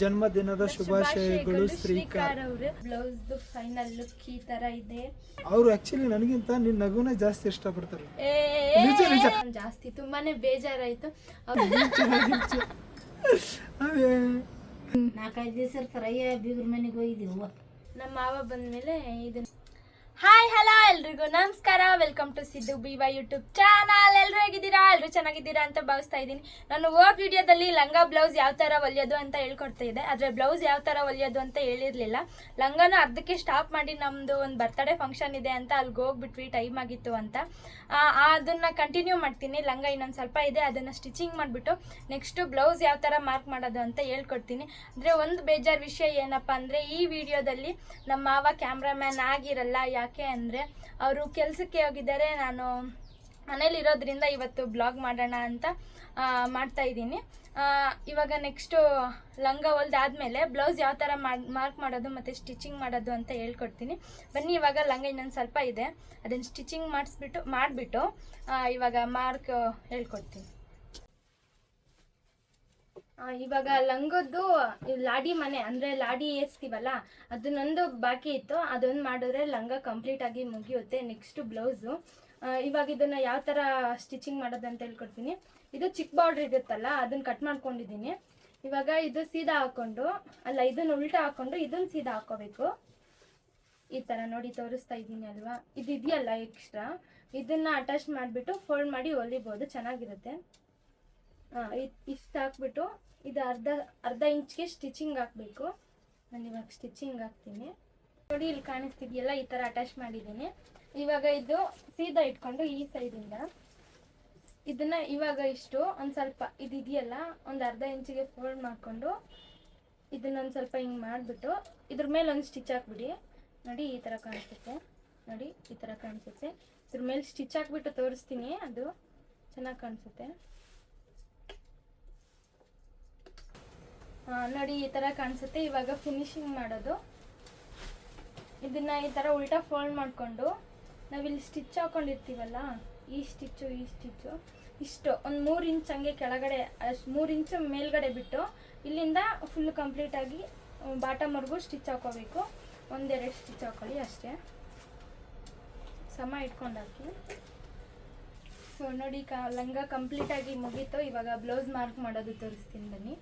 ಜನ್ಮದಿನದ ಶುಭಾಶಯಗಳು ಶ್ರೀಕಾರ್. Blouse final look ಈ ತರ ಇದೆ. ಅವರು ಆಕ್ಚುಲಿ ನನಗಿಂತ ನಿನ್ನ ನಗುನೇ ಜಾಸ್ತಿ ಇಷ್ಟಪಡ್ತಾರೆ. ಜಾಸ್ತಿ ತುಂಬಾನೇ ಬೇಜಾರಾಯ್ತು. ನಾಲ್ಕೈದು ದಿವಸ ಫ್ರೈ ಬೀಗ್ರ ಮನೆಗೆ ಹೋಗಿದ್ದೀವಿ. ನಮ್ಮ ಮಾವ ಬಂದ್ಮೇಲೆ ಇದನ್ನ ಹಾಯ್ ಹಲೋ ಎಲ್ರಿಗೂ ನಮಸ್ಕಾರ. Welcome to Siddu Biva YouTube channel. ಎಲ್ಲರೂ ಹೇಗಿದ್ದೀರಾ? ಎಲ್ಲರೂ ಚೆನ್ನಾಗಿದ್ದೀರಾ ಅಂತ ಭಾವಿಸ್ತಾ ಇದ್ದೀನಿ. ನಾನು ಹೋದ್ ವಿಡಿಯೋದಲ್ಲಿ ಲಂಗ ಬ್ಲೌಸ್ ಯಾವ ಥರ ಹೊಲಿಯೋದು ಅಂತ ಹೇಳ್ಕೊಡ್ತಾ ಇದ್ದೆ, ಆದರೆ ಬ್ಲೌಸ್ ಯಾವ ಥರ ಹೊಲಿಯೋದು ಅಂತ ಹೇಳಿರಲಿಲ್ಲ. ಲಂಗನ ಅರ್ಧಕ್ಕೆ ಸ್ಟಾಪ್ ಮಾಡಿ ನಮ್ಮದು ಒಂದು ಬರ್ತಡೇ ಫಂಕ್ಷನ್ ಇದೆ ಅಂತ ಅಲ್ಲಿಗೆ ಹೋಗ್ಬಿಟ್ವಿ, ಟೈಮ್ ಆಗಿತ್ತು ಅಂತ. ಅದನ್ನು ಕಂಟಿನ್ಯೂ ಮಾಡ್ತೀನಿ. ಲಂಗ ಇನ್ನೊಂದು ಸ್ವಲ್ಪ ಇದೆ, ಅದನ್ನು ಸ್ಟಿಚಿಂಗ್ ಮಾಡಿಬಿಟ್ಟು ನೆಕ್ಸ್ಟು ಬ್ಲೌಸ್ ಯಾವ ಥರ ಮಾರ್ಕ್ ಮಾಡೋದು ಅಂತ ಹೇಳ್ಕೊಡ್ತೀನಿ. ಅಂದರೆ ಒಂದು ಬೇಜಾರು ವಿಷಯ ಏನಪ್ಪ ಅಂದರೆ, ಈ ವಿಡಿಯೋದಲ್ಲಿ ನಮ್ಮ ಮಾವ ಕ್ಯಾಮ್ರಾಮ್ಯಾನ್ ಆಗಿರಲ್ಲ. ಯಾಕೆ ಅಂದರೆ ಅವರು ಕೆಲಸಕ್ಕೆ ಹೋಗಿದ್ದಾರೆ, ನಾನು ಮನೇಲಿರೋದ್ರಿಂದ ಇವತ್ತು ಬ್ಲಾಗ್ ಮಾಡೋಣ ಅಂತ ಮಾಡ್ತಾ ಇದ್ದೀನಿ. ಇವಾಗ ನೆಕ್ಸ್ಟು ಲಂಗ ಹೊಲ್ದಾದ್ಮೇಲೆ ಬ್ಲೌಸ್ ಯಾವ ಥರ ಮಾರ್ಕ್ ಮಾಡೋದು ಮತ್ತು ಸ್ಟಿಚಿಂಗ್ ಮಾಡೋದು ಅಂತ ಹೇಳ್ಕೊಡ್ತೀನಿ. ಬನ್ನಿ, ಇವಾಗ ಲಂಗ ಇನ್ನೊಂದು ಸ್ವಲ್ಪ ಇದೆ, ಅದನ್ನು ಸ್ಟಿಚಿಂಗ್ ಮಾಡಿಬಿಟ್ಟು ಇವಾಗ ಮಾರ್ಕ್ ಹೇಳ್ಕೊಡ್ತೀನಿ. ಇವಾಗ ಲಂಗದ್ದು ಲಾಡಿ ಮನೆ ಅಂದರೆ ಲಾಡಿ ಏರಿಸ್ತೀವಲ್ಲ, ಅದನ್ನೊಂದು ಬಾಕಿ ಇತ್ತು, ಅದೊಂದು ಮಾಡಿದ್ರೆ ಲಂಗ ಕಂಪ್ಲೀಟ್ ಆಗಿ ಮುಗಿಯುತ್ತೆ. Next blouse. ಇವಾಗ ಇದನ್ನು ಯಾವ ಥರ ಸ್ಟಿಚಿಂಗ್ ಮಾಡೋದು ಅಂತ ಹೇಳ್ಕೊಡ್ತೀನಿ. ಇದು ಚಿಕ್ಕ ಬಾರ್ಡ್ರ್ ಇರುತ್ತಲ್ಲ, ಅದನ್ನು ಕಟ್ ಮಾಡ್ಕೊಂಡಿದ್ದೀನಿ. ಇವಾಗ ಇದು ಸೀದಾ ಹಾಕ್ಕೊಂಡು, ಅಲ್ಲ ಇದನ್ನು ಉಲ್ಟಾ ಹಾಕ್ಕೊಂಡು ಇದನ್ನು ಸೀದಾ ಹಾಕ್ಕೋಬೇಕು. ಈ ಥರ ನೋಡಿ ತೋರಿಸ್ತಾ ಇದ್ದೀನಿ ಅಲ್ವಾ, ಇದು ಇದೆಯಲ್ಲ ಎಕ್ಸ್ಟ್ರಾ, ಇದನ್ನು ಅಟ್ಯಾಚ್ ಮಾಡಿಬಿಟ್ಟು ಫೋಲ್ಡ್ ಮಾಡಿ ಹೊಲಿಬೋದು, ಚೆನ್ನಾಗಿರುತ್ತೆ. ಇಷ್ಟು ಹಾಕ್ಬಿಟ್ಟು ಇದು ಅರ್ಧ ಇಂಚ್ಗೆ ಸ್ಟಿಚಿಂಗ್ ಹಾಕಬೇಕು. ನಾನು ಇವಾಗ ಸ್ಟಿಚಿಂಗ್ ಹಾಕ್ತೀನಿ. ನೋಡಿ, ಇಲ್ಲಿ ಕಾಣಿಸ್ತಿದೆಯಲ್ಲ, ಈ ಥರ ಅಟ್ಯಾಚ್ ಮಾಡಿದ್ದೀನಿ. ಇವಾಗ ಇದು ಸೀದಾ ಇಟ್ಕೊಂಡು ಈ ಸೈಡಿಂದ ಇದನ್ನು ಇವಾಗ ಇಷ್ಟು ಒಂದು ಸ್ವಲ್ಪ ಇದು ಇದೆಯಲ್ಲ, ಒಂದು ಅರ್ಧ ಇಂಚಿಗೆ ಫೋಲ್ಡ್ ಮಾಡಿಕೊಂಡು ಇದನ್ನೊಂದು ಸ್ವಲ್ಪ ಹಿಂಗೆ ಮಾಡಿಬಿಟ್ಟು ಇದ್ರ ಮೇಲೆ ಒಂದು ಸ್ಟಿಚ್ ಹಾಕ್ಬಿಡಿ. ನೋಡಿ, ಈ ಥರ ಕಾಣಿಸುತ್ತೆ. ನೋಡಿ, ಈ ಥರ ಕಾಣಿಸುತ್ತೆ. ಇದ್ರ ಮೇಲೆ ಸ್ಟಿಚ್ ಹಾಕ್ಬಿಟ್ಟು ತೋರಿಸ್ತೀನಿ, ಅದು ಚೆನ್ನಾಗಿ ಕಾಣಿಸುತ್ತೆ. ನೋಡಿ, ಈ ಥರ ಕಾಣಿಸುತ್ತೆ. ಇವಾಗ ಫಿನಿಶಿಂಗ್ ಮಾಡೋದು, ಇದನ್ನು ಈ ಥರ ಉಲ್ಟಾ ಫೋಲ್ಡ್ ಮಾಡಿಕೊಂಡು ನಾವಿಲ್ಲಿ ಸ್ಟಿಚ್ ಹಾಕ್ಕೊಂಡಿರ್ತೀವಲ್ಲ, ಈ ಸ್ಟಿಚ್ಚು ಇಷ್ಟು ಒಂದು 3 ಇಂಚ್ ಹಂಗೆ ಕೆಳಗಡೆ, ಅಷ್ಟು 3 ಇಂಚ್ ಮೇಲ್ಗಡೆ ಬಿಟ್ಟು ಇಲ್ಲಿಂದ ಫುಲ್ ಕಂಪ್ಲೀಟಾಗಿ ಬಾಟಮ್ವರೆಗೂ ಸ್ಟಿಚ್ ಹಾಕೋಬೇಕು. 1-2 ಸ್ಟಿಚ್ ಹಾಕೊಳ್ಳಿ ಅಷ್ಟೇ, ಸಮ ಇಟ್ಕೊಂಡು ಹಾಕಿ. ಸೊ ನೋಡಿ, ಲಂಗ ಕಂಪ್ಲೀಟಾಗಿ ಮುಗೀತು. ಇವಾಗ ಬ್ಲೌಸ್ ಮಾರ್ಕ್ ಮಾಡೋದು ತೋರಿಸ್ತೀನಿ ಬನ್ನಿ.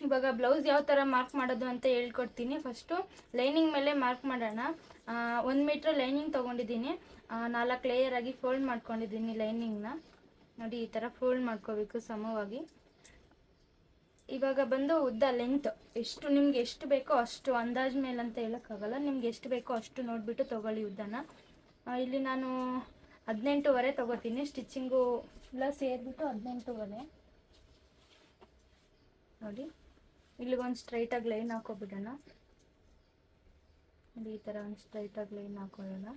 ಇವಾಗ ಬ್ಲೌಸ್ ಯಾವ ಥರ ಮಾರ್ಕ್ ಮಾಡೋದು ಅಂತ ಹೇಳ್ಕೊಡ್ತೀನಿ. ಫಸ್ಟು ಲೈನಿಂಗ್ ಮೇಲೆ ಮಾರ್ಕ್ ಮಾಡೋಣ. 1 ಮೀಟ್ರ್ ಲೈನಿಂಗ್ ತೊಗೊಂಡಿದ್ದೀನಿ, 4 ಲೇಯರ್ ಆಗಿ ಫೋಲ್ಡ್ ಮಾಡ್ಕೊಂಡಿದ್ದೀನಿ ಲೈನಿಂಗ್ನ. ನೋಡಿ, ಈ ಥರ ಫೋಲ್ಡ್ ಮಾಡ್ಕೋಬೇಕು ಸಮವಾಗಿ. ಇವಾಗ ಬಂದು ಉದ್ದ ಲೆಂತ್ ಎಷ್ಟು ನಿಮ್ಗೆ ಎಷ್ಟು ಬೇಕೋ ಅಷ್ಟು, ಅಂದಾಜು ಮೇಲೆ ಅಂತ ಹೇಳೋಕ್ಕಾಗಲ್ಲ, ನಿಮ್ಗೆ ಎಷ್ಟು ಬೇಕೋ ಅಷ್ಟು ನೋಡಿಬಿಟ್ಟು ತೊಗೊಳ್ಳಿ ಉದ್ದನ. ಇಲ್ಲಿ ನಾನು 18.5 ತೊಗೋತೀನಿ, ಸ್ಟಿಚಿಂಗು ಎಲ್ಲ ಸೇರಿಬಿಟ್ಟು 18.5. ನೋಡಿ, ಇಲ್ಲಿಗೊಂದು ಸ್ಟ್ರೈಟಾಗಿ ಲೈನ್ ಹಾಕೋಬಿಡೋಣ. ನೋಡಿ, ಈ ಥರ ಒಂದು ಸ್ಟ್ರೈಟಾಗಿ ಲೈನ್ ಹಾಕೊಳ್ಳೋಣ.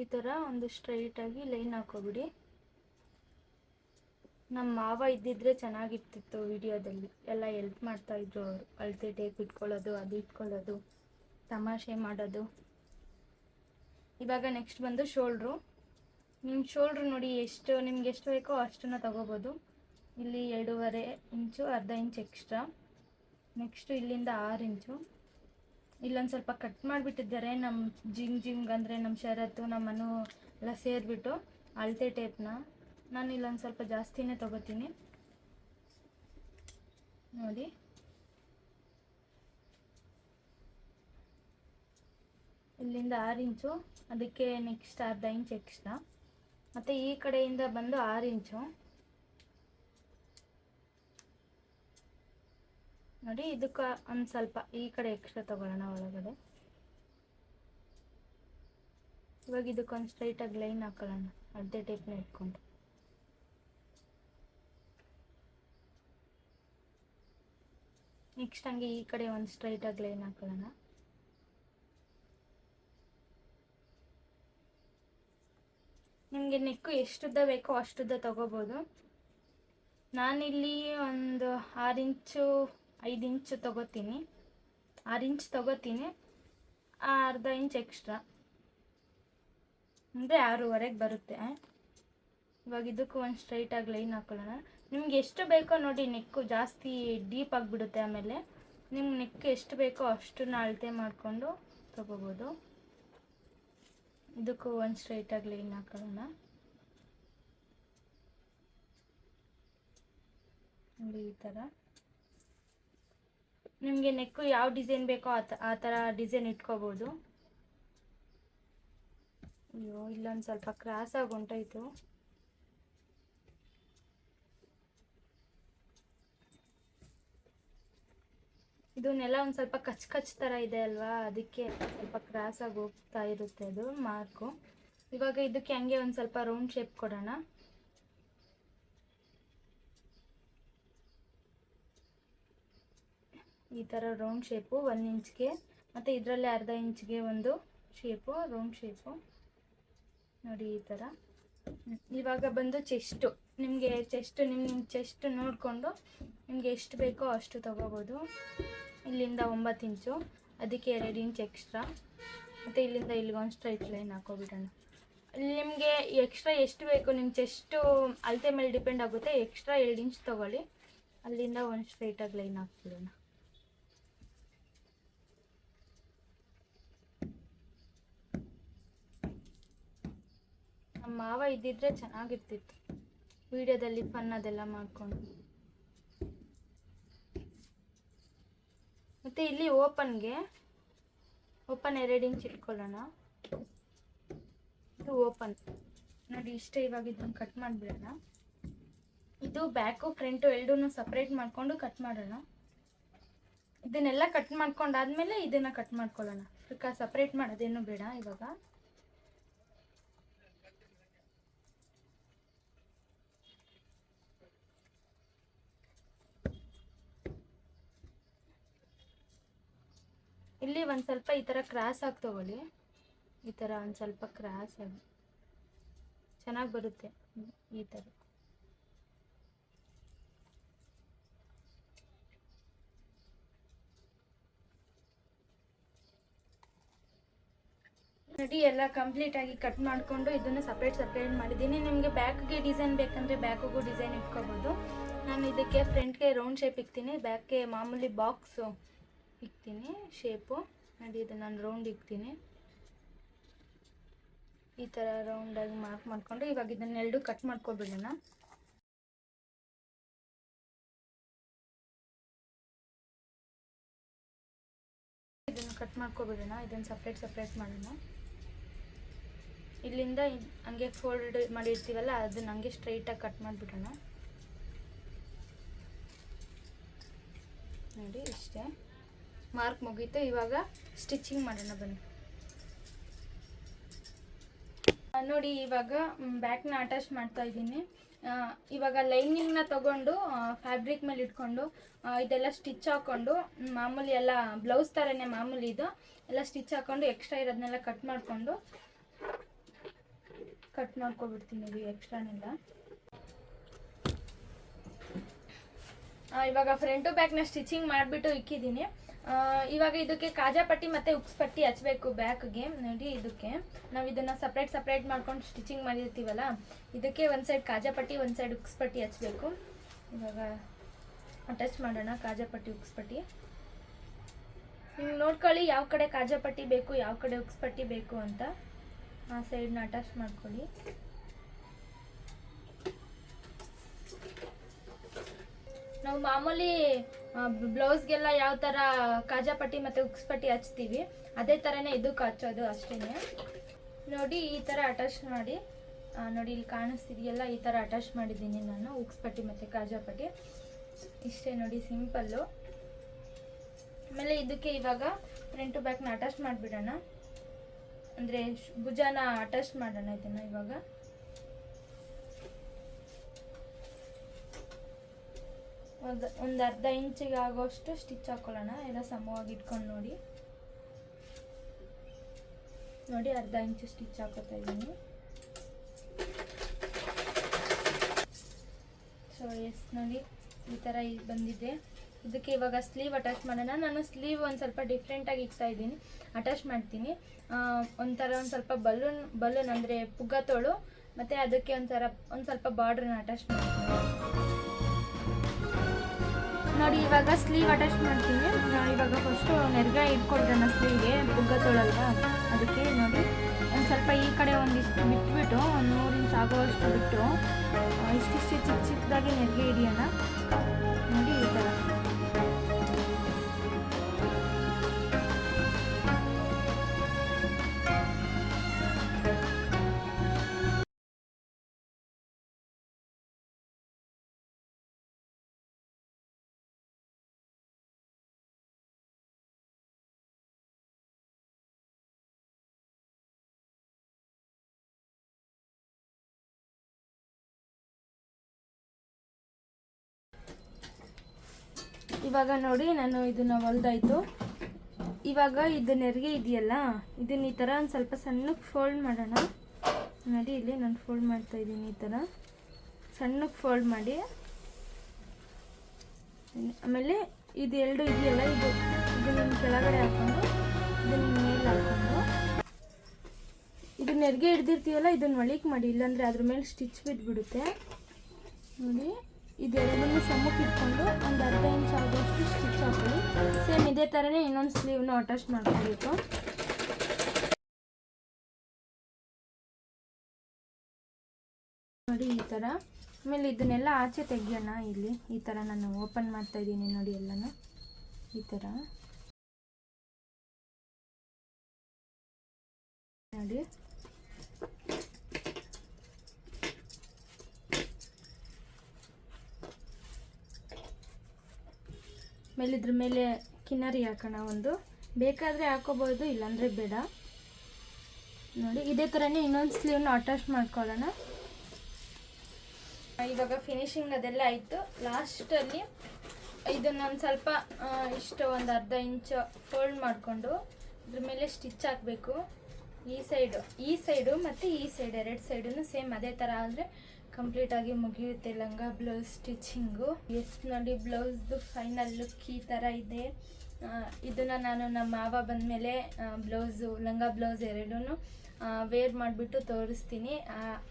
ಈ ಥರ ಒಂದು ಸ್ಟ್ರೈಟಾಗಿ ಲೈನ್ ಹಾಕೋಬಿಡಿ. ನಮ್ಮ ಮಾವ ಇದ್ದಿದ್ರೆ ಚೆನ್ನಾಗಿರ್ತಿತ್ತು, ವಿಡಿಯೋದಲ್ಲಿ ಎಲ್ಲ ಹೆಲ್ಪ್ ಮಾಡ್ತಾಯಿದ್ರು ಅವರು. ಅಳತೆ ಟೇಪ್ ಇಟ್ಕೊಳ್ಳೋದು, ಅದು ಇಟ್ಕೊಳ್ಳೋದು, ತಮಾಷೆ ಮಾಡೋದು. ಇವಾಗ ನೆಕ್ಸ್ಟ್ ಬಂದು ಶೋಲ್ಡ್ರು. ನಿಮ್ಮ ಶೋಲ್ಡ್ರು ನೋಡಿ, ನಿಮ್ಗೆ ಎಷ್ಟು ಬೇಕೋ ಅಷ್ಟನ್ನು ತಗೋಬೋದು. ಇಲ್ಲಿ 2.5 ಇಂಚು, ಅರ್ಧ ಇಂಚ್ ಎಕ್ಸ್ಟ್ರಾ. ನೆಕ್ಸ್ಟು ಇಲ್ಲಿಂದ 6 ಇಂಚು. ಇಲ್ಲೊಂದು ಸ್ವಲ್ಪ ಕಟ್ ಮಾಡಿಬಿಟ್ಟಿದ್ದಾರೆ ನಮ್ಮ ಜಿಂಗ್ ಅಂದರೆ ನಮ್ಮ ಶರತ್ತು, ನಮ್ಮ ಮನು ಎಲ್ಲ ಸೇರಿಬಿಟ್ಟು ಅಳತೆ ಟೇಪ್ನ. ನಾನು ಇಲ್ಲೊಂದು ಸ್ವಲ್ಪ ಜಾಸ್ತಿನೇ ತೊಗೋತೀನಿ. ನೋಡಿ, ಇಲ್ಲಿಂದ 6 ಇಂಚು, ಅದಕ್ಕೆ ನೆಕ್ಸ್ಟ್ ಅರ್ಧ ಇಂಚ್ ಎಕ್ಸ್ಟ್ರಾ. ಮತ್ತು ಈ ಕಡೆಯಿಂದ ಬಂದು 6 ಇಂಚು. ನೋಡಿ, ಇದಕ್ಕೆ ಒಂದು ಸ್ವಲ್ಪ ಈ ಕಡೆ ಎಕ್ಸ್ಟ್ರಾ ತೊಗೊಳ್ಳೋಣ ಒಳಗಡೆ. ಇವಾಗ ಇದಕ್ಕೊಂದು ಸ್ಟ್ರೈಟಾಗಿ ಲೈನ್ ಹಾಕೊಳ್ಳೋಣ, ಅರ್ಧ ಟೇಪ್ನ ಇಟ್ಕೊಂಡು. ನೆಕ್ಸ್ಟ್ ಹಂಗೆ ಈ ಕಡೆ ಒಂದು ಸ್ಟ್ರೈಟಾಗಿ ಲೈನ್ ಹಾಕೊಳ್ಳೋಣ. ನಿಮಗೆ ನೆಕ್ಕು ಎಷ್ಟುದ್ದ ಬೇಕೋ ಅಷ್ಟುದ್ದ ತೊಗೋಬೋದು. ನಾನಿಲ್ಲಿ ಒಂದು 6 ಇಂಚು 5 ಇಂಚು ತೊಗೋತೀನಿ. 6 ಇಂಚ್ ತೊಗೋತೀನಿ, ಅರ್ಧ ಇಂಚ್ ಎಕ್ಸ್ಟ್ರಾ. ಅಂದರೆ 6ವರೆಗೆ ಬರುತ್ತೆ. ಇವಾಗ ಇದಕ್ಕೂ ಒಂದು ಸ್ಟ್ರೈಟಾಗಿ ಲೈನ್ ಹಾಕೊಳ್ಳೋಣ. ನಿಮ್ಗೆ ಎಷ್ಟು ಬೇಕೋ ನೋಡಿ, ನೆಕ್ಕು ಜಾಸ್ತಿ ಡೀಪ್ ಆಗಿಬಿಡುತ್ತೆ. ಆಮೇಲೆ ನಿಮ್ಗೆ ನೆಕ್ ಎಷ್ಟು ಬೇಕೋ ಅಷ್ಟನ್ನ ಅಳತೆ ಮಾಡಿಕೊಂಡು ತಗೋಬೋದು. ಇದಕ್ಕೂ ಒಂದು ಸ್ಟ್ರೈಟಾಗಿ ಲೈನ್ ಹಾಕೊಳ್ಳೋಣ. ನೋಡಿ ಈ ಥರ. ನಿಮಗೆ ನೆಕ್ಕು ಯಾವ ಡಿಸೈನ್ ಬೇಕೋ ಆ ಥರ ಡಿಸೈನ್ ಇಟ್ಕೋಬೋದು. ಅಯ್ಯೋ ಇಲ್ಲೊಂದು ಸ್ವಲ್ಪ ಕ್ರಾಸಾಗಿ ಹೊಂಟೋಯ್ತು. ಇದನ್ನೆಲ್ಲ ಒಂದು ಸ್ವಲ್ಪ ಕಚ್ ಥರ ಇದೆ ಅಲ್ವಾ, ಅದಕ್ಕೆ ಸ್ವಲ್ಪ ಕ್ರಾಸಾಗಿ ಹೋಗ್ತಾ ಇರುತ್ತೆ ಅದು ಮಾರ್ಕು. ಇವಾಗ ಇದಕ್ಕೆ ಹಂಗೆ ಒಂದು ಸ್ವಲ್ಪ ರೌಂಡ್ ಶೇಪ್ ಕೊಡೋಣ. ಈ ಥರ ರೌಂಡ್ ಶೇಪು 1 ಇಂಚ್ಗೆ, ಮತ್ತು ಇದರಲ್ಲೇ ಅರ್ಧ ಇಂಚ್ಗೆ ಒಂದು ಶೇಪು, ರೌಂಡ್ ಶೇಪು ನೋಡಿ ಈ ಥರ. ಇವಾಗ ಬಂದು ಚೆಸ್ಟು. ನಿಮಗೆ ನಿಮ್ಮ ಚೆಸ್ಟ್ ನೋಡಿಕೊಂಡು ನಿಮಗೆ ಎಷ್ಟು ಬೇಕೋ ಅಷ್ಟು ತಗೋಬೋದು. ಇಲ್ಲಿಂದ 9 ಇಂಚು, ಅದಕ್ಕೆ 2 ಇಂಚ್ ಎಕ್ಸ್ಟ್ರಾ, ಮತ್ತು ಇಲ್ಲಿಂದ ಇಲ್ಲಿಗೊಂದು ಸ್ಟ್ರೈಟ್ ಲೈನ್ ಹಾಕೋಬಿಡೋಣ. ನಿಮಗೆ ಎಕ್ಸ್ಟ್ರಾ ಎಷ್ಟು ಬೇಕು ನಿಮ್ಮ ಚೆಸ್ಟು ಅಳತೆ ಮೇಲೆ ಡಿಪೆಂಡ್ ಆಗುತ್ತೆ. ಎಕ್ಸ್ಟ್ರಾ 2 ಇಂಚ್ ತೊಗೊಳ್ಳಿ. ಅಲ್ಲಿಂದ ಒಂದು ಸ್ಟ್ರೈಟಾಗಿ ಲೈನ್ ಹಾಕ್ಬಿಡೋಣ. ನಮ್ಮ ಮಾವ ಇದ್ದಿದ್ರೆ ಚೆನ್ನಾಗಿರ್ತಿತ್ತು, ವಿಡಿಯೋದಲ್ಲಿ ಫನ್ ಅದೆಲ್ಲ ಮಾಡಿಕೊಂಡು. ಮತ್ತು ಇಲ್ಲಿ ಓಪನ್ 2 ಇಂಚ್ ಇಟ್ಕೊಳ್ಳೋಣ. ಇದು ಓಪನ್ ನೋಡಿ ಇಷ್ಟೇ. ಇವಾಗ ಇದನ್ನು ಕಟ್ ಮಾಡಿಬಿಡೋಣ. ಇದು ಬ್ಯಾಕು ಫ್ರಂಟು ಎರಡೂ ಸಪ್ರೇಟ್ ಮಾಡಿಕೊಂಡು ಕಟ್ ಮಾಡೋಣ. ಇದನ್ನೆಲ್ಲ ಕಟ್ ಮಾಡ್ಕೊಂಡಾದ್ಮೇಲೆ ಇದನ್ನು ಕಟ್ ಮಾಡ್ಕೊಳ್ಳೋಣ. ಸಪ್ರೇಟ್ ಮಾಡೋದೇನು ಬೇಡ ಇವಾಗ. ಇಲ್ಲಿ ಒಂದು ಸ್ವಲ್ಪ ಈ ಥರ ಕ್ರಾಸ್ ಆಗಿ ತೊಗೊಳ್ಳಿ. ಈ ಥರ ಒಂದು ಸ್ವಲ್ಪ ಕ್ರಾಸ್ ಆಗಿ ಚೆನ್ನಾಗಿ ಬರುತ್ತೆ ಈ ಥರ. ನೋಡಿ ಎಲ್ಲ ಕಂಪ್ಲೀಟಾಗಿ ಕಟ್ ಮಾಡಿಕೊಂಡು ಇದನ್ನು ಸಪ್ರೇಟ್ ಮಾಡಿದ್ದೀನಿ. ನಿಮಗೆ ಬ್ಯಾಕ್ಗೆ ಡಿಸೈನ್ ಬೇಕಂದರೆ ಬ್ಯಾಕಿಗೂ ಡಿಸೈನ್ ಇಟ್ಕೋಬೋದು. ನಾನು ಇದಕ್ಕೆ ಫ್ರಂಟ್ಗೆ ರೌಂಡ್ ಶೇಪ್ ಇಕ್ತೀನಿ, ಬ್ಯಾಕ್ಗೆ ಮಾಮೂಲಿ ಬಾಕ್ಸು ಇಕ್ತೀನಿ ಶೇಪು. ನೋಡಿ ಇದು ನಾನು ರೌಂಡ್ ಇಕ್ತೀನಿ. ಈ ಥರ ರೌಂಡಾಗಿ ಮಾರ್ಕ್ ಮಾಡಿಕೊಂಡು ಇವಾಗ ಇದನ್ನೆರಡು ಕಟ್ ಮಾಡ್ಕೊಬಿಡೋಣ. ಇದನ್ನು ಕಟ್ ಮಾಡ್ಕೊಬಿಡೋಣ. ಇದನ್ನು ಸಪ್ರೇಟ್ ಮಾಡೋಣ. ಇಲ್ಲಿಂದ ಹಂಗೆ ಫೋಲ್ಡ್ ಮಾಡಿರ್ತೀವಲ್ಲ ಅದನ್ನ ಹಂಗೆ ಸ್ಟ್ರೈಟಾಗಿ ಕಟ್ ಮಾಡಿಬಿಡೋಣ. ನೋಡಿ ಇಷ್ಟೇ, ಮಾರ್ಕ್ ಮುಗೀತು. ಇವಾಗ ಸ್ಟಿಚಿಂಗ್ ಮಾಡೋಣ ಬನ್ನಿ. ನೋಡಿ ಇವಾಗ ಬ್ಯಾಕ್ನ ಅಟ್ಯಾಚ್ ಮಾಡ್ತಾ ಇದ್ದೀನಿ. ಇವಾಗ ಲೈನಿಂಗ್ನ ತಗೊಂಡು ಫ್ಯಾಬ್ರಿಕ್ ಮೇಲೆ ಇಟ್ಕೊಂಡು ಇದೆಲ್ಲ ಸ್ಟಿಚ್ ಹಾಕ್ಕೊಂಡು ಮಾಮೂಲಿ ಎಲ್ಲ ಬ್ಲೌಸ್ ಥರನೇ ಮಾಮೂಲಿ ಇದು ಎಲ್ಲ ಸ್ಟಿಚ್ ಹಾಕ್ಕೊಂಡು ಎಕ್ಸ್ಟ್ರಾ ಇರೋದನ್ನೆಲ್ಲ ಕಟ್ ಮಾಡ್ಕೊಬಿಡ್ತೀನಿ. ಇದು ಎಕ್ಸ್ಟ್ರಾನೆಲ್ಲ ಇವಾಗ ಫ್ರಂಟು ಬ್ಯಾಕ್ನ ಸ್ಟಿಚಿಂಗ್ ಮಾಡಿಬಿಟ್ಟು ಇಕ್ಕಿದ್ದೀನಿ. ಇವಾಗ ಇದಕ್ಕೆ ಕಾಜಾ ಪಟ್ಟಿ ಮತ್ತು ಉಕ್ಸ್ ಪಟ್ಟಿ ಹಚ್ಚಬೇಕು ಬ್ಯಾಕ್ಗೆ. ನೋಡಿ ಇದಕ್ಕೆ ನಾವು ಇದನ್ನು ಸಪ್ರೇಟ್ ಮಾಡ್ಕೊಂಡು ಸ್ಟಿಚಿಂಗ್ ಮಾಡಿರ್ತೀವಲ್ಲ, ಇದಕ್ಕೆ ಒಂದು ಸೈಡ್ ಕಾಜಾ ಪಟ್ಟಿ ಒಂದು ಸೈಡ್ ಉಕ್ಸ್ ಪಟ್ಟಿ ಹಚ್ಚಬೇಕು. ಇವಾಗ ಅಟ್ಯಾಚ್ ಮಾಡೋಣ ಕಾಜಾ ಪಟ್ಟಿ ಉಕ್ಸ್ ಪಟ್ಟಿ. ನೀವು ನೋಡ್ಕೊಳ್ಳಿ ಯಾವ ಕಡೆ ಕಾಜಾ ಪಟ್ಟಿ ಬೇಕು ಯಾವ ಕಡೆ ಉಕ್ಸ್ ಪಟ್ಟಿ ಬೇಕು ಅಂತ. ಆ ಸೈಡ್ನ ಅಟ್ಯಾಚ್ ಮಾಡ್ಕೊಳ್ಳಿ. ನಾವು ಮಾಮೂಲಿ ಬ್ಲೌಸ್ಗೆಲ್ಲ ಯಾವ ಥರ ಕಾಜಾ ಪಟ್ಟಿ ಮತ್ತು ಉಕ್ಸ್ ಪಟ್ಟಿ ಹಚ್ತೀವಿ ಅದೇ ಥರನೇ ಇದಕ್ಕೆ ಹಚ್ಚೋದು ಅಷ್ಟೇ. ನೋಡಿ ಈ ಥರ ಅಟ್ಯಾಚ್ ಮಾಡಿ, ನೋಡಿ ಇಲ್ಲಿ ಕಾಣಿಸ್ತಿದೆಯಲ್ಲ ಈ ಥರ ಅಟ್ಯಾಚ್ ಮಾಡಿದ್ದೀನಿ ನಾನು ಉಕ್ಸ್ ಪಟ್ಟಿ ಮತ್ತು ಕಾಜಾ ಪಟ್ಟಿ. ಇಷ್ಟೇ ನೋಡಿ, ಸಿಂಪಲ್ಲು. ಆಮೇಲೆ ಇದಕ್ಕೆ ಇವಾಗ ಫ್ರಂಟು ಬ್ಯಾಕ್ನ ಅಟ್ಯಾಚ್ ಮಾಡಿಬಿಡೋಣ, ಅಂದರೆ ಭುಜಾನ ಅಟ್ಯಾಚ್ ಮಾಡೋಣ ಇದನ್ನು. ಇವಾಗ ಒಂದು ಅರ್ಧ ಇಂಚಿಗೆ ಆಗೋಷ್ಟು ಸ್ಟಿಚ್ ಹಾಕೊಳ್ಳೋಣ. ಎಲ್ಲ ಸಮವಾಗಿ ಇಟ್ಕೊಂಡು ನೋಡಿ ಅರ್ಧ ಇಂಚು ಸ್ಟಿಚ್ ಹಾಕೋತಾ ಇದ್ದೀನಿ. ಸೊ ಎಸ್ ನೋಡಿ ಈ ಥರ ಬಂದಿದೆ. ಇದಕ್ಕೆ ಇವಾಗ ಸ್ಲೀವ್ ಅಟ್ಯಾಚ್ ಮಾಡೋಣ. ನಾನು ಸ್ಲೀವ್ ಒಂದು ಸ್ವಲ್ಪ ಡಿಫ್ರೆಂಟಾಗಿ ಇಡ್ತಾ ಇದ್ದೀನಿ, ಅಟ್ಯಾಚ್ ಮಾಡ್ತೀನಿ. ಒಂದು ಸ್ವಲ್ಪ ಬಲೂನ್ ಅಂದರೆ ಪುಗ್ಗ ತೋಳು ಮತ್ತು ಅದಕ್ಕೆ ಒಂದು ಸ್ವಲ್ಪ ಬಾರ್ಡ್ರನ್ನ ಅಟ್ಯಾಚ್ ಮಾಡ್ತೀನಿ ನೋಡಿ. ಇವಾಗ ಸ್ಲೀವ್ ಅಟ್ಯಾಚ್ ಮಾಡ್ತೀನಿ. ಇವಾಗ ಫಸ್ಟು ನೆರ್ಗ ಇಟ್ಕೊಳ್ರೋಣ ಸ್ಲೀವ್ಗೆ, ಪುಗ್ಗ ತೋಳಲ್ವಾ ಅದಕ್ಕೆ ನೋಡಿ. ಒಂದು ಸ್ವಲ್ಪ ಈ ಕಡೆ ಒಂದಿಷ್ಟು ಬಿಟ್ಬಿಟ್ಟು ಒಂದು 3 ಇಂಚ್ ಆಗೋವಷ್ಟು ಬಿಟ್ಟು ಇಷ್ಟಿಷ್ಟು ಚಿಕ್ಕದಾಗಿ ನೆರಿಗೆ ಹಿಡಿಯೋಣ ನೋಡಿ, ಈ ಥರ. ಇವಾಗ ನೋಡಿ ನಾನು ಇದನ್ನ ಹೊಲ್ದಾಯ್ತು. ಇವಾಗ ಇದು ನೆರಿಗೆ ಇದೆಯಲ್ಲ, ಇದನ್ನ ಈ ಥರ ಒಂದು ಸ್ವಲ್ಪ ಸಣ್ಣಕ್ಕೆ ಫೋಲ್ಡ್ ಮಾಡೋಣ ನೋಡಿ. ಇಲ್ಲಿ ನಾನು ಫೋಲ್ಡ್ ಮಾಡ್ತಾ ಇದ್ದೀನಿ, ಈ ಥರ ಸಣ್ಣಕ್ಕೆ ಫೋಲ್ಡ್ ಮಾಡಿ. ಆಮೇಲೆ ಇದು ಎರಡು ಇದೆಯಲ್ಲ, ಇದನ್ನ ಕೆಳಗಡೆ ಹಾಕೊಂಡು ಇದನ್ನ ಮೇಲೆ ಹಾಕೊಂಡು ಇದು ನೆರಿಗೆ ಹಿಡ್ದಿರ್ತೀವಲ್ಲ ಇದನ್ನ ಒಳಗೆ ಮಾಡಿ, ಇಲ್ಲಾಂದರೆ ಅದ್ರ ಮೇಲೆ ಸ್ಟಿಚ್ ಬಿದ್ದುಬಿಡುತ್ತೆ ನೋಡಿ. ಇದೆರಡನ್ನೂ ಸಮ್ಮಕ್ಕೆ ಇಟ್ಕೊಂಡು ಒಂದು 1/2 ಇಂಚ್ ಆಗೋಷ್ಟು ಸ್ಟಿಚ್ ಹಾಕೊಳ್ಳಿ. ಸೇಮ್ ಇದೇ ಥರನೇ ಇನ್ನೊಂದು ಸ್ಲೀವ್ನ ಅಟ್ಯಾಚ್ ಮಾಡ್ಕೋಬೇಕು ನೋಡಿ, ಈ ಥರ. ಆಮೇಲೆ ಇದನ್ನೆಲ್ಲ ಆಚೆ ತೆಗಿಯೋಣ. ಇಲ್ಲಿ ಈ ಥರ ನಾನು ಓಪನ್ ಮಾಡ್ತಾ ಇದ್ದೀನಿ ನೋಡಿ, ಎಲ್ಲನೂ ಈ ಥರ ನೋಡಿ. ಆಮೇಲೆ ಇದ್ರ ಮೇಲೆ ಕಿನ್ನರಿ ಹಾಕೋಣ, ಒಂದು ಬೇಕಾದರೆ ಹಾಕೋಬೋದು, ಇಲ್ಲಾಂದರೆ ಬೇಡ ನೋಡಿ. ಇದೇ ಥರನೇ ಇನ್ನೊಂದು ಸ್ಲೀವ್ನ ಅಟ್ಯಾಚ್ ಮಾಡ್ಕೊಳ್ಳೋಣ. ಇವಾಗ ಫಿನಿಶಿಂಗ್ ಅದೆಲ್ಲ ಆಯಿತು. ಲಾಸ್ಟಲ್ಲಿ ಇದನ್ನೊಂದು ಸ್ವಲ್ಪ ಇಷ್ಟು ಒಂದು 1/2 ಇಂಚ್ ಫೋಲ್ಡ್ ಮಾಡಿಕೊಂಡು ಇದ್ರ ಮೇಲೆ ಸ್ಟಿಚ್ ಹಾಕಬೇಕು. ಈ ಸೈಡು ಮತ್ತು ಈ ಸೈಡ್ 2 ಸೈಡನ್ನು ಸೇಮ್ ಅದೇ ಥರ ಆದರೆ ಕಂಪ್ಲೀಟಾಗಿ ಮುಗಿಯುತ್ತೆ ಲಂಗ ಬ್ಲೌಸ್ ಸ್ಟಿಚಿಂಗು. ನೋಡಿ, ಬ್ಲೌಸ್ದು ಫೈನಲ್ ಲುಕ್ ಈ ಥರ ಇದೆ. ಇದನ್ನು ನಾನು ನಮ್ಮ ಮಾವ ಬಂದಮೇಲೆ ಲಂಗ ಬ್ಲೌಸ್ ಎರಡೂ ವೇರ್ ಮಾಡಿಬಿಟ್ಟು ತೋರಿಸ್ತೀನಿ.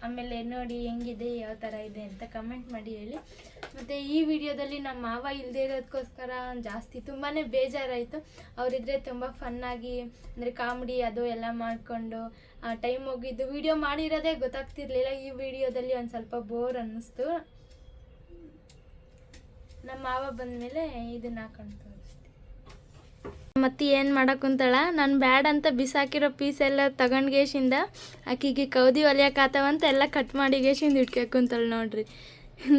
ಆಮೇಲೆ ನೋಡಿ ಹೆಂಗಿದೆ, ಯಾವ ಥರ ಇದೆ ಅಂತ ಕಮೆಂಟ್ ಮಾಡಿ ಹೇಳಿ. ಮತ್ತು ಈ ವಿಡಿಯೋದಲ್ಲಿ ನಮ್ಮ ಮಾವ ಇಲ್ಲದೆ ಇರೋದಕ್ಕೋಸ್ಕರ ತುಂಬಾ ಬೇಜಾರಾಯಿತು. ಅವರಿದ್ರೆ ತುಂಬ ಫನ್ನಾಗಿ ಅಂದರೆ ಕಾಮಿಡಿ ಅದು ಎಲ್ಲ ಮಾಡಿಕೊಂಡು ಟೈಮ್ ಹೋಗಿದ್ದು. ವಿಡಿಯೋ ಮಾಡಿರೋದೇ ಗೊತ್ತಾಗ್ತಿರ್ಲಿಲ್ಲ. ಈ ವಿಡಿಯೋದಲ್ಲಿ ಒಂದು ಸ್ವಲ್ಪ ಬೋರ್ ಅನ್ನಿಸ್ತು. ನಮ್ಮ ಮಾವ ಬಂದಮೇಲೆ ಇದನ್ನ ಹಾಕೊಂಡು ತೋರಿಸ್ತೀನಿ. ಮತ್ತೆ ಏನು ಮಾಡಕ್ಕಂತಾಳ, ನಾನು ಬ್ಯಾಡ್ ಅಂತ ಬಿಸಾಕಿರೋ ಪೀಸ್ ಎಲ್ಲ ತಗೊಂಡ್ಗೇಶಿಂದ ಆಕಿಗೆ ಕೌದಿ ಹೊಲಿಯೋಕ್ಕಾತವಂತ ಎಲ್ಲ ಕಟ್ ಮಾಡಿ ಗೇಶಿಂದ ಇಟ್ಕೊಂತಾಳೆ ನೋಡ್ರಿ.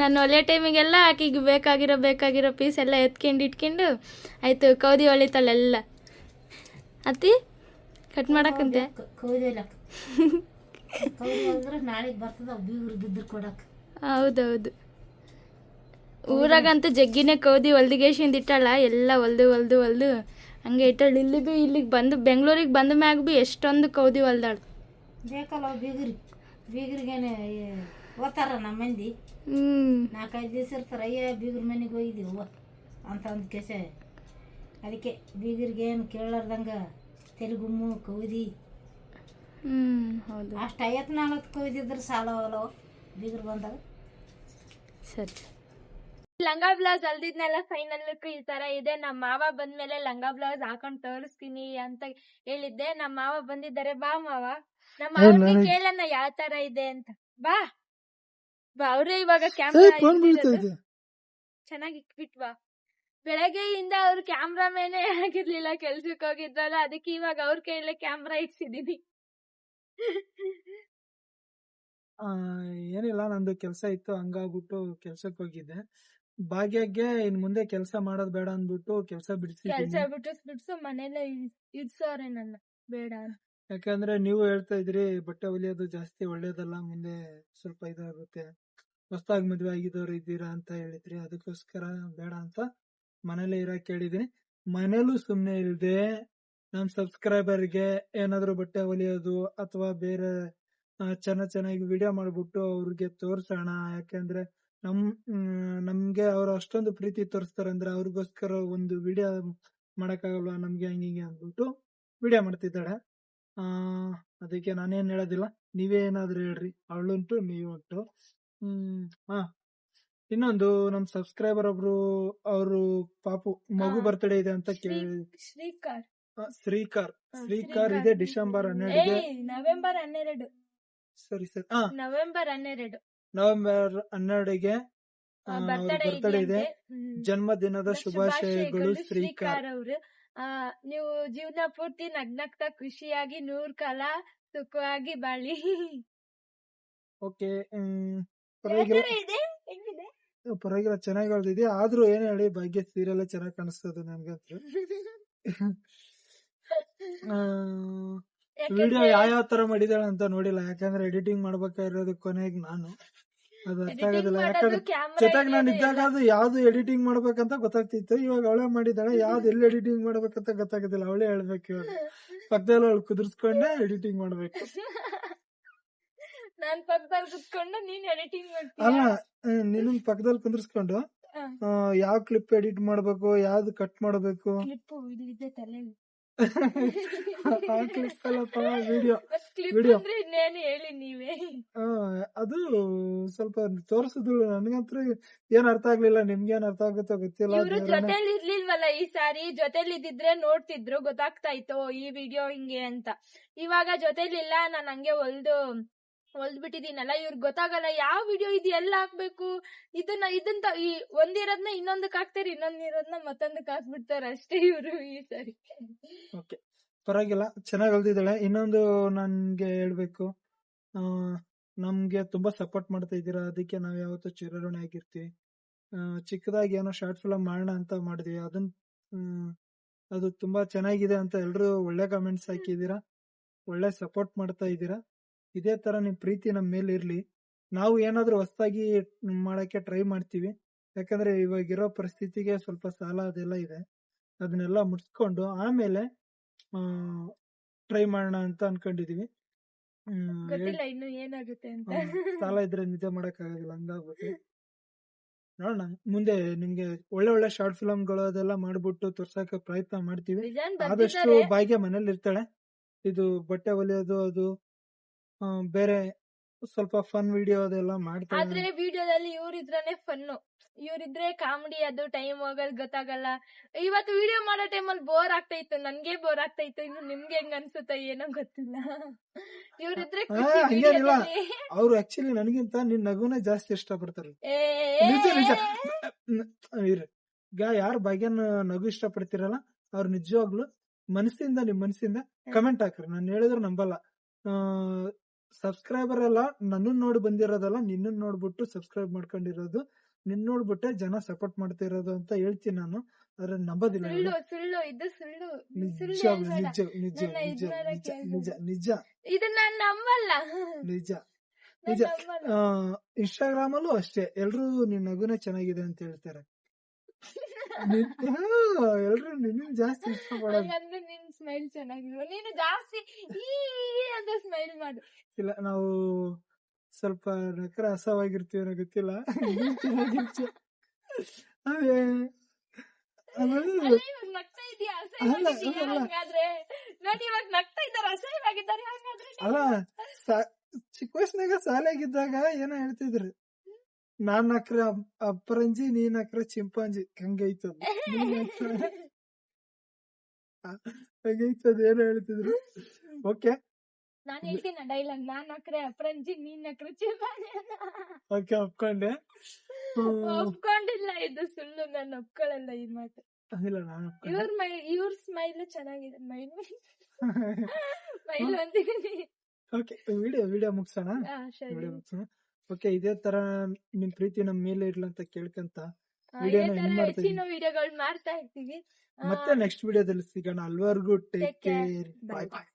ನಾನು ಹೊಲಿಯೋ ಟೈಮಿಗೆಲ್ಲ ಆಕಿಗೆ ಬೇಕಾಗಿರೋ ಪೀಸ್ ಎಲ್ಲ ಇಟ್ಕೊಂಡು ಆಯಿತು ಕೌದಿ ಹೊಲಿತಾಳೆಲ್ಲ. ಅತ್ತಿ ಕಟ್ ಮಾಡಕ್ಕಂತೆ ಹೌದೌದು. ಊರಾಗಂತೂ ಜಗ್ಗಿನೇ ಕೌದಿ ಹೊಲ್ದಿಗೇಶಿಂದ ಇಟ್ಟಾಳ, ಎಲ್ಲ ಹೊಲ್ದು ಹಂಗೆ ಇಟ್ಟಾಳು. ಇಲ್ಲಿಗೆ ಬಂದು ಬೆಂಗಳೂರಿಗೆ ಬಂದ ಮ್ಯಾಗ ಭೀ ಎಷ್ಟೊಂದು ಕೌದಿ ಹೊಲ್ದಾಳು. ಬೇಕಲ್ಲ ಬೀಗರಿಗೇನೆ ಓದ್ತಾರ ನಮ್ಮ ಮಂದಿ. 4-5 ದಿವಸ ಇರ್ತಾರೆ. ಬೀಗ್ರ ಮನೆಗೆ ಹೋಗಿದ್ದೀವಿ ಅಂತ ಒಂದು ಕೆಸ. ಅದಕ್ಕೆ ಬೀಗರಿಗೇನು ಕೇಳಾರ್ದಂಗೆ ತೆಲುಗುಮ್ಮು ಕೌದಿ ಹೌದು. ಅಷ್ಟು 50-40 ಕೌದಿದ್ರೆ ಸಾಲವಲ್ಲ ಬೀಗರು ಬಂದಾಗ. ಸರಿ, ಲಂಗ ಬ್ಲೌಸ್ ಅಲ್ದಿದ್ನೆಲ್ಲ ಫೈನಲ್ ಲುಕ್ ಈ ತರ ಇದೆ. ನಮ್ಮ ಮಾವ ಬಂದ್ಮೇಲೆ ಲಂಗ ಬ್ಲೌಸ್ ಹಾಕೊಂಡು ತೋರಿಸ್ತೀನಿ ಅಂತ ಹೇಳಿದ್ದೆ. ನಮ್ಮ ಮಾವ ಬಂದಿದ್ದಾರೆ. ಬಾ ಮಾವ, ನಮ್ಮ ಮಾವ ಕೇಳೋಣ ಯಾವ ತರ ಇದೆ ಅಂತ. ಬಾ ಅವ್ರೇ ಇವಾಗ ಕ್ಯಾಮ್ರಾ ಚೆನ್ನಾಗಿ ಇಟ್ಬಿಟ್ವಾ. ಬೆಳಗ್ಗೆಯಿಂದ ಅವ್ರು ಕ್ಯಾಮ್ರಾಮೇನೆ ಆಗಿರ್ಲಿಲ್ಲ, ಕೆಲ್ಸಕ್ಕೆ ಹೋಗಿದ್ರಲ್ಲ, ಅದಕ್ಕೆ ಇವಾಗ ಅವ್ರ ಕೈಯಲ್ಲೇ ಕ್ಯಾಮ್ರಾ ಇಡ್ಸಿದೀನಿ. ಏನಿಲ್ಲ, ನಂದು ಕೆಲಸ ಇತ್ತು, ಹಂಗಾಗ್ಬಿಟ್ಟು ಕೆಲ್ಸಕ್ಕೆ ಹೋಗಿದ್ದೆ. ಭಾಗ್ಯಕ್ಕೆ ಇನ್ ಮುಂದೆ ಕೆಲಸ ಮಾಡೋದ್ ಬೇಡ ಅಂದ್ಬಿಟ್ಟು ಕೆಲಸ ಬಿಡ್ಸು ಮನೇಲೆ ಇಡ್ಸೋರೆ ನನ್ನ ಬೇಡ. ಯಾಕಂದ್ರೆ ನೀವು ಹೇಳ್ತಾ ಇದ್ರಿ ಬಟ್ಟೆ ಹೊಲಿಯೋದು ಜಾಸ್ತಿ ಒಳ್ಳೇದಲ್ಲ, ಮುಂದೆ ಸ್ವಲ್ಪ ಇದಾಗುತ್ತೆ, ಹೊಸದಾಗಿ ಮದ್ವೆ ಆಗಿದವ್ರು ಇದ್ದೀರಾ ಅಂತ ಹೇಳಿದ್ರಿ. ಅದಕ್ಕೋಸ್ಕರ ಬೇಡ ಅಂತ ಮನೇಲೆ ಇರಕ್ ಹೇಳಿದೀನಿ. ಮನೇಲೂ ಸುಮ್ನೆ ಇಲ್ದೆ ನಮ್ ಸಬ್ಸ್ಕ್ರೈಬರ್ಗೆ ಏನಾದ್ರು ಬಟ್ಟೆ ಹೊಲಿಯೋದು ಅಥವಾ ಬೇರೆ ಚೆನ್ನಾಗಿ ವಿಡಿಯೋ ಮಾಡ್ಬಿಟ್ಟು ಅವ್ರಿಗೆ ತೋರ್ಸೋಣ. ಯಾಕಂದ್ರೆ ನಮ್ಗೆ ಅವ್ರು ಅಷ್ಟೊಂದು ಪ್ರೀತಿ ತೋರಿಸ್ತಾರೆ ಅಂದ್ರೆ ಅವ್ರಿಗೋಸ್ಕರ ಒಂದು ವಿಡಿಯೋ ಮಾಡಕ್ಕಾಗಲ್ವಾ ನಮ್ಗೆ ಹಂಗಿಂಗೆ ಅಂದ್ಬಿಟ್ಟು ವಿಡಿಯೋ ಮಾಡ್ತಿದ್ದಾಳೆ. ಅದಕ್ಕೆ ನಾನೇನ್ ಹೇಳೋದಿಲ್ಲ, ನೀವೇ ಏನಾದ್ರು ಹೇಳ್ರಿ, ಅವಳುಂಟು ನೀವುಂಟು. ಹಾ, ಇನ್ನೊಂದು ನಮ್ ಸಬ್ಸ್ಕ್ರೈಬರ್ ಒಬ್ರು ಅವರು ಪಾಪು ಮಗು ಬರ್ತ್ಡೇ ಇದೆ ಅಂತ ಕೇಳಿ. ಶ್ರೀಕಾರ್ ಇದೆ ಡಿಸೆಂಬರ್ 12ಗೆ. ನವೆಂಬರ್ 12. ಸರಿ ಸರಿ. ನವೆಂಬರ್ 12ಗೆ ಬರ್ತ್ಡೇ ಇದೆ. ಜನ್ಮದಿನದ ಶುಭಾಶಯಗಳು ಶ್ರೀಕಾರ್. ಅವರು ನೀವು ಜೀವನ ಪೂರ್ತಿ ನಗ್ನಗ್ತಾ ಖುಷಿಯಾಗಿ 100 ಕಾಲ ಸುಖವಾಗಿ ಬಾಳಿ. ಓಕೆ, ಪರವಾಗಿಲ್ಲ, ಚೆನ್ನಾಗಿ ಹೇಳ್ತಿದ್ದೆ. ಆದ್ರೂ ಏನ್ ಹೇಳಿ, ಭಾಗ್ಯ ಸೀರಿಯಲ್ ಚೆನ್ನಾಗಿ ಕಾಣಿಸ್ತದೆ ನನ್ಗಂತೂ. ವಿಡಿಯೋ ಯಾವ ತರ ಮಾಡಿದಾಳೆ ಅಂತ ನೋಡಿಲ್ಲ, ಯಾಕಂದ್ರೆ ಎಡಿಟಿಂಗ್ ಮಾಡ್ಬೇಕಾಗಿರೋದು ಕೊನೆಗೆ ನಾನು, ಅದು ಅರ್ಥ ಆಗೋದಿಲ್ಲ. ಯಾಕಂದ್ರೆ ಜೊತೆಗೆ ನಾನು ಇದ್ದಾಗ ಅದು ಯಾವ್ದು ಎಡಿಟಿಂಗ್ ಮಾಡ್ಬೇಕಂತ ಗೊತ್ತಾಗ್ತಿತ್ತು. ಇವಾಗ ಅವಳೇ ಮಾಡಿದಾಳೆ, ಯಾವ್ದು ಎಲ್ಲಿ ಎಡಿಟಿಂಗ್ ಮಾಡ್ಬೇಕಂತ ಗೊತ್ತಾಗೋದಿಲ್ಲ. ಅವಳೇ ಹೇಳ್ಬೇಕು. ಇವಾಗ ಪಕ್ಕದಲ್ಲಿ ಅವಳು ಕುದುರ್ಸ್ಕೊಂಡೆ ಎಡಿಟಿಂಗ್ ಮಾಡ್ಬೇಕು. ನಾನ್ ಪಕ್ಕದಲ್ಲಿ ಕುತ್ಕೊಂಡು ನೀನ್ ಎಡಿಟಿಂಗ್ ಮಾಡ್ತೀನಿ. ಅಲ್ಲ, ನೀನು ಪಕ್ಕದಲ್ಲಿ ಕುಂದ್ರಿಸ್ಕೊಂಡು ಯಾವ ಕ್ಲಿಪ್ ಎಡಿಟ್ ಮಾಡ್ಬೇಕು, ಯಾವ್ದು ಕಟ್ ಮಾಡ್ಬೇಕು, ಆ ಕ್ಲಿಪ್ ಎಲ್ಲ ವಿಡಿಯೋ ಇನ್ನೇನು ಹೇಳಿ ನೀವೇ. ಅದು ಸ್ವಲ್ಪ ತೋರಿಸಿದ್ರು. ನನ್ಗಂತ್ರ ಏನ್ ಅರ್ಥ ಆಗ್ಲಿಲ್ಲ, ನಿಮ್ಗೇನ್ ಅರ್ಥ ಆಗುತ್ತೋ ಗೊತ್ತಿಲ್ಲ. ಇವ್ರು ಜೊತೆಲಿ ಇರ್ಲಿಲ್ವಲ್ಲ ಈ ಸಾರಿ, ಜೊತೆಲಿ ಇದ್ದಿದ್ರೆ ನೋಡ್ತಿದ್ರು, ಗೊತ್ತಾಗ್ತಾ ಇತ್ತು ಈ ವಿಡಿಯೋ ಹಿಂಗೆ ಅಂತ. ಇವಾಗ ಜೊತೆಲಿಲ್ಲ, ನಾನ್ ಹಂಗೆ ಹೊಲ್ದ್ಬಿಟ್ಟಿದೀನಲ್ಲ, ಇವ್ರಿಗೆ ಗೊತ್ತಾಗಲ್ಲ ಯಾವ ವಿಡಿಯೋ ಇದು ಎಲ್ಲ ಹಾಕ್ಬೇಕು. ಇದನ್ನ ಈ ಒಂದಿರೋದ್ನ ಇನ್ನೊಂದಕ್ ಹಾಕ್ತಾರೆ, ಇನ್ನೊಂದಿರೋದ್ನ ಮತ್ತೊಂದಕ್ ಹಾಕ್ಬಿಡ್ತಾರೆ ಅಷ್ಟೇ ಇವ್ರು ಈ ಸರಿ. ಓಕೆ, ಪರವಾಗಿಲ್ಲ, ಚೆನ್ನಾಗಿ ಹೊಲ್ದಿದ್ದಾಳೆ. ಇನ್ನೊಂದು ನನ್ಗೆ ಹೇಳ್ಬೇಕು, ನಮ್ಗೆ ತುಂಬಾ ಸಪೋರ್ಟ್ ಮಾಡ್ತಾ ಇದ್ದೀರಾ, ಅದಕ್ಕೆ ನಾವ್ ಯಾವತ್ತೂ ಚಿರಋಣಿ ಆಗಿರ್ತೀವಿ. ಚಿಕ್ಕದಾಗಿ ಏನೋ ಶಾರ್ಟ್ ಫಿಲಮ್ ಮಾಡೋಣ ಅಂತ ಮಾಡಿದ್ವಿ, ಅದು ತುಂಬಾ ಚೆನ್ನಾಗಿದೆ ಅಂತ ಎಲ್ರು ಒಳ್ಳೆ ಕಮೆಂಟ್ಸ್ ಹಾಕಿದೀರಾ, ಒಳ್ಳೆ ಸಪೋರ್ಟ್ ಮಾಡ್ತಾ ಇದ್ದೀರಾ. ಇದೇ ತರ ನಿಮ್ ಪ್ರೀತಿ ನಮ್ ಮೇಲೆ ಇರ್ಲಿ. ನಾವು ಏನಾದ್ರೂ ಹೊಸದಾಗಿ ಮಾಡಕ್ಕೆ ಟ್ರೈ ಮಾಡ್ತೀವಿ. ಯಾಕಂದ್ರೆ ಇವಾಗಿರೋ ಪರಿಸ್ಥಿತಿಗೆ ಸ್ವಲ್ಪ ಸಾಲ ಅದೆಲ್ಲ ಇದೆ, ಅದನ್ನೆಲ್ಲ ಮುಟ್ಸ್ಕೊಂಡು ಆಮೇಲೆ ಟ್ರೈ ಮಾಡೋಣ ಅಂತ ಅನ್ಕೊಂಡಿದೀವಿ. ಗೊತ್ತಿಲ್ಲ ಇನ್ನು ಏನಾಗುತ್ತೆ ಅಂತ. ಸಾಲ ಇದ್ರೆ ನಿಜ ಮಾಡಕ್ ಆಗೋದಿಲ್ಲ, ಹಂಗಾಗ್ಬಿಟ್ಟು ನೋಡೋಣ. ಮುಂದೆ ನಿಮ್ಗೆ ಒಳ್ಳೆ ಶಾರ್ಟ್ ಫಿಲಮ್ಗಳು ಅದೆಲ್ಲ ಮಾಡ್ಬಿಟ್ಟು ತೋರ್ಸಕ್ಕೆ ಪ್ರಯತ್ನ ಮಾಡ್ತೀವಿ. ಆದಷ್ಟು ಭಾಗ್ಯ ಮನೇಲಿ ಇರ್ತಾಳೆ. ಇದು ಬಟ್ಟೆ ಹೊಲಿಯೋದು, ಅದು ಬೇರೆ ಸ್ವಲ್ಪ ಫನ್ ವಿಡಿಯೋ ಅದೆಲ್ಲ ಮಾಡ್ತಾರೆ. ಆದ್ರೆ ವಿಡಿಯೋದಲ್ಲಿ ಇವ್ರಿದ್ರೇನೆ ಫನ್ನು, ಇವ್ರಿದ್ರೆ ಕಾಮಿಡಿ, ಅದು ಟೈಮ್ ಹೋಗೋದ್ ಗೊತ್ತಾಗಲ್ಲ. ಇವತ್ತು ವಿಡಿಯೋ ಮಾಡೋ ಟೈಮಲ್ಲಿ ಬೋರ್ ಆಗ್ತಾ ಇತ್ತು, ನನ್ಗೆ ಬೋರ್ ಆಗ್ತಾ ಇತ್ತು. ಇನ್ನು ನಿಮ್ಗೆ ಹೆಂಗ್ ಅನ್ಸುತ್ತ ಏನೋ ಗೊತ್ತಿಲ್ಲ. ಇವ್ರಿದ್ರೆ ಹಂಗೇನಿಲ್ಲ, ಅವ್ರು ಆಕ್ಚುಲಿ ನನಗಿಂತ ನಿನ್ ನಗುನೇ ಜಾಸ್ತಿ ಇಷ್ಟ ಪಡ್ತಾರೆ. ನಿಜ ನಿಜ. ಯಾರು ಭಾಗ್ಯನ ನಗು ಇಷ್ಟ ಪಡ್ತಿರಲ್ಲ ಅವ್ರು ನಿಜವಾಗ್ಲು ಮನಸ್ಸಿಂದ, ನಿಮ್ ಮನಸ್ಸಿಂದ ಕಮೆಂಟ್ ಹಾಕ್ರಿ. ನಾನು ಹೇಳಿದ್ರೆ ನಂಬಲ್ಲ. ಸಬ್ಸ್ಕ್ರೈಬರ್ ಎಲ್ಲ ನನ್ನನ್ ನೋಡಿ ಬಂದಿರೋದಲ್ಲ, ನಿನ್ನನ್ ನೋಡ್ಬಿಟ್ಟು ಸಬ್ಸ್ಕ್ರೈಬ್ ಮಾಡ್ಕೊಂಡಿರೋದು, ನಿನ್ ನೋಡ್ಬಿಟ್ಟೆ ಜನ ಸಪೋರ್ಟ್ ಮಾಡ್ತಾ ಇರೋದು ಅಂತ ಹೇಳ್ತೀನಿ ನಾನು. ಆದ್ರೆ ನಂಬೋದಿಲ್ಲ. ನಿಜ ಇದನ್ನ ನಂಬಲ್ಲ. ನಿಜ ನಿಜ. ಇನ್ಸ್ಟಾಗ್ರಾಮ್ ಅಲ್ಲೂ ಅಷ್ಟೇ, ಎಲ್ರು ನಿನ್ ನಗುನೇ ಚೆನ್ನಾಗಿದೆ ಅಂತ ಹೇಳ್ತಾರೆ. ಎಲ್ರು ನಿನ್ನ ಜಾಸ್ತಿ ಇಷ್ಟಪಡೋದು. ನಿನ್ ಸ್ಮೈಲ್ ಚೆನ್ನಾಗಿರುವ, ನೀನು ಜಾಸ್ತಿ ಅಂತ ಸ್ಮೈಲ್ ಮಾಡು. ಇಲ್ಲ, ನಾವು ಸ್ವಲ್ಪ ನಕರ ಹಸವಾಗಿರ್ತೀವಿ, ಗೊತ್ತಿಲ್ಲ. ನಗ್ತಾ ಇದೀಯ, ಹಾಗಾದ್ರೆ ನೋಡಿ ಇವಾಗ ನಗ್ತಾ ಇದ್ದಾರೆ, ಅಸಹ್ಯವಾಗಿದ್ದಾರೆ. ಅಲ್ಲ, ಚಿಕ್ಕ ವಯಸ್ಸಿನಾಗ ಶಾಲೆಗಿದ್ದಾಗ ಏನೋ ಹೇಳ್ತಿದ್ರು, ನಾನ್ ನಕ್ರ ಅಪರಂಜಿ, ನೀನ್ ನಕ್ರ ಚಿಂಪಾಂಜಿ, ಹಂಗೈತದ ಹಂಗೈತದ ಏನೋ ಹೇಳ್ತಿದ್ರು. ಓಕೆ, ನಾನ್ ಹೇಳ್ತೀನಿ ಡೈಲಾಗ್, ನಾನ್ ನಕ್ರೆ ಅಪರಂಜಿ, ನೀನ್ ನಕ್ರೆ ಚಿಂಪಾಂಜಿ. ಓಕೆ, ಒಪ್ಕೊಂಡೆ. ಒಪ್ಕೊಂಡಿಲ್ಲ, ಇದು ಸುಳ್ಳು, ನಾನು ಒಪ್ಕೊಳ್ಳಲ್ಲ ಈ ಮಾತು. ಇಲ್ಲ, ನಾನು ಇವ್ರ ಸ್ಮೈಲ್ ಚೆನ್ನಾಗಿದೆ, ಸ್ಮೈಲ್ ಅಂತೀನಿ. Okay, video ಮುಗ್ಸೋಣ. ಓಕೆ, ಇದೇ ತರ ನಿಮ್ ಪ್ರೀತಿ ನಮ್ ಮೇಲೆ ಇರ್ಲಿ ಅಂತ ಕೇಳ್ಕಂತ ಹೆಚ್ಚಿನ ವಿಡಿಯೋಗಳು ಮಾಡ್ತಾ ಇರ್ತೀವಿ. ಮತ್ತೆ ನೆಕ್ಸ್ಟ್ ವಿಡಿಯೋದಲ್ಲಿ ಸಿಗೋಣ. ಅಲ್ವರೆಗೂ ಟೇಕ್ ಕೇರ್, ಬಾಯ್ ಬಾಯ್.